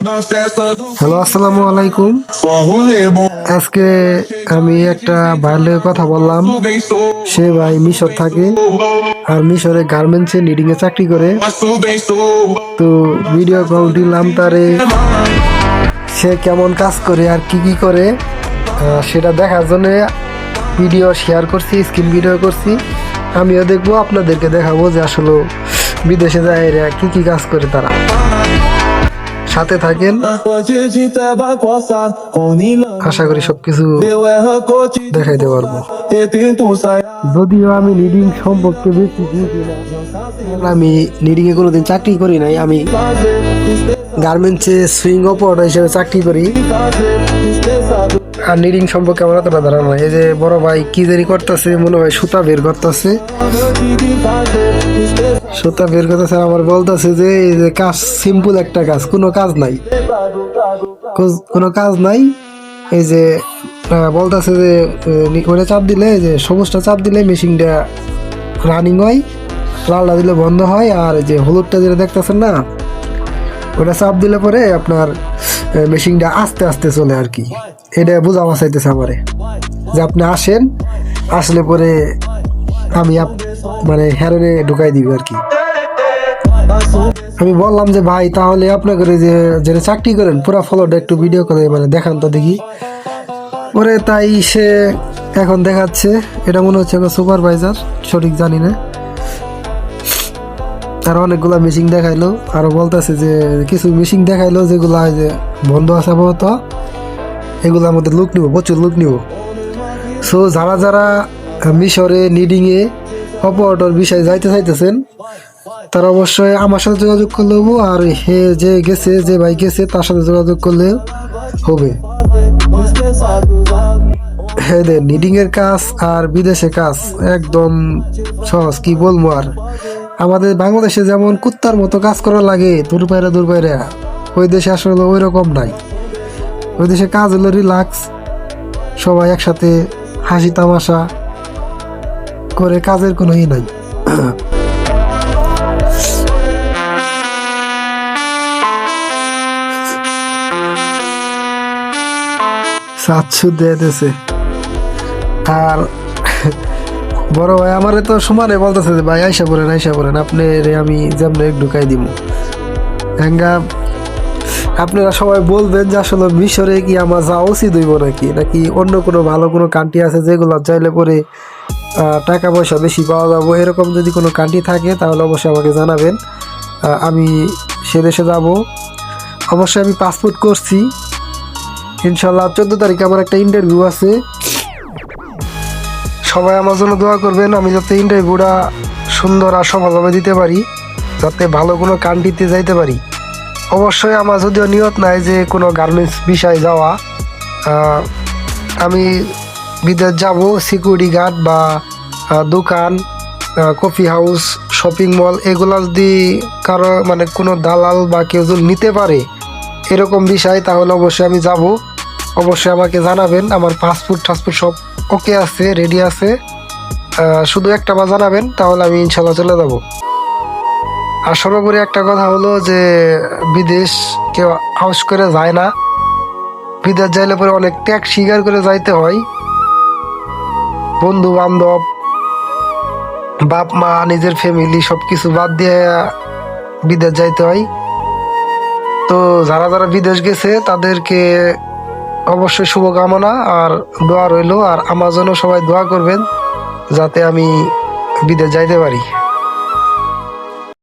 Hello, আসসালামু আলাইকুম। আজকে আমি একটা ভাইয়ের কথা বললাম। সে ভাই মিশর থাকে, আর মিশরে গার্মেন্টসে নিডিং এ চাকরি করে। তো ভিডিও কল দিলাম তারে, সে কেমন কাজ করে আর কি কি করে সেটা দেখার জন্য ভিডিও শেয়ার করছি, স্ক্রিন ভিডিও করছি। আমিও দেখবো, আপনাদেরকে দেখাবো যে আসলে বিদেশে যায় এরা কি কি কাজ করে। তারা সাথে থাকেন, আশা করি সবকিছু দেখাইতে পারবো। যদিও আমি নিডিং সম্পর্কে বেশি বুঝি না, আমি নিডিং এ কোনোদিন চাকরি করি নাই। আমি গার্মেন্টসে সুইং অপারেটর হিসেবে চাকরি করি, আর নিডিং সম্পর্কে আমার এতটা ধারণা নাই। এই যে বড় ভাই কি জানি করতেছে, মনে হয় সুতা বের করতেছে। সুতা বের করতেছে, আমার বলতেছে যে এই যে কাজ সিম্পল একটা কাজ, কোনো কাজ নাই, কোনো কাজ নাই। এই যে বলতেছে যে ওটা চাপ দিলে, যে সবুজটা চাপ দিলে মেশিনটা রানিং হয়, লালটা দিলে বন্ধ হয়, আর এই যে হলুদটা যেটা দেখতেছেন না, ওটা চাপ দিলে পরে আপনার মেশিনটা আস্তে আস্তে চলে আর কি। এটা বোঝানো চাইতেছে আমারে যে আপনি আসেন, আসলে পরে আমি মানে হ্যারনে ঢুকাই দিবি আর কি। আমি বললাম যে ভাই তাহলে আপনাদের যে যেটা চাকরি করেন পুরা ফলোটা একটু ভিডিও করে মানে দেখান তো দেখি। পরে তাই সে এখন দেখাচ্ছে, এটা মনে হচ্ছে সুপারভাইজার, সঠিক জানি না। আর অনেকগুলা মেশিন দেখাইলো, আরো বলতেছে যে কিছু মেশিন দেখাইলো যেগুলা যে বন্ধ আছে আপাতত, এগুলোর মধ্যে লুক নিব, প্রচুর লুক নিব। সো যারা যারা মিশরে নিডিং এ অপারেটর বিষয়ে যাইতে চাইতেছেন, তারা অবশ্যই আমার সাথে যোগাযোগ করলে হবো, আর হে যে গেছে, যে ভাই গেছে তার সাথে যোগাযোগ করলে হবে। হ্যাঁ, নিডিং এর কাজ আর বিদেশে কাজ একদম সহজ, কি বলবো আর। আমাদের বাংলাদেশে যেমন কুত্তার মতো কাজ করা লাগে দূর বাইরে, ওই দেশে আসলে ওই রকম নাই। ওই দেশে কাজ হলো রিল্যাক্স, সবাই একসাথে হাসি তামাশা করে, কাজের কোনো ই নাই। সাতশো দিয়ে দিয়েছে। আর বড় ভাই আমার তো সমানে বলতেছে যে ভাই আইসা পড়েন আপনি আমি যেমন ঢুকাই দিব। আপনারা সবাই বলবেন যে আসলে মিশরে কি আমার যাওয়া উচিত হইব নাকি অন্য কোনো ভালো কোনো কান্ট্রি আছে যেগুলো চাইলে পরে টাকা পয়সা বেশি পাওয়া যাবো। এরকম যদি কোনো কান্ট্রি থাকে তাহলে অবশ্যই আমাকে জানাবেন, আমি সে দেশে যাব। অবশ্যই আমি পাসপোর্ট করছি, ইনশাল্লাহ 14 তারিখে আমার একটা ইন্টারভিউ আছে। সবাই আমার জন্য দোয়া করবেন, আমি যাতে ইন্টারভিউটা সুন্দর আর সফলভাবে দিতে পারি, যাতে ভালো কোনো কান্ট্রিতে যাইতে পারি। অবশ্যই আমার যদিও নিয়ত নাই যে কোনো গার্মেন্টস বিষয়ে যাওয়া, আমি বিদেশ যাব সিকিউরিটি গার্ড বা দোকান, কফি হাউস, শপিং মল, এগুলো যদি কারো মানে কোনো দালাল বা কেউ যদি নিতে পারে এরকম বিষয়, তাহলে অবশ্যই আমি যাব। অবশ্যই আমাকে জানাবেন, আমার পাসপোর্ট সব ওকে আছে, রেডি আছে, শুধু একটা বার জানাবেন, তাহলে আমি ইনশাল্লাহ চলে যাব। আর সর্বোপরি একটা কথা হলো যে বিদেশ কেউ হাউস করে যায় না, বিদেশ যাইলে পরে অনেক ত্যাগ স্বীকার করে যাইতে হয়। বন্ধু বান্ধব, বাপ মা, নিজের ফ্যামিলি সবকিছু বাদ দিয়ে বিদেশ যাইতে হয়। তো যারা যারা বিদেশ গেছে তাদেরকে অবশ্যই শুভকামনা আর দোয়া রইল, আর আমার জন্য সবাই দোয়া করবেন যাতে আমি বিদেশ যাইতে পারি।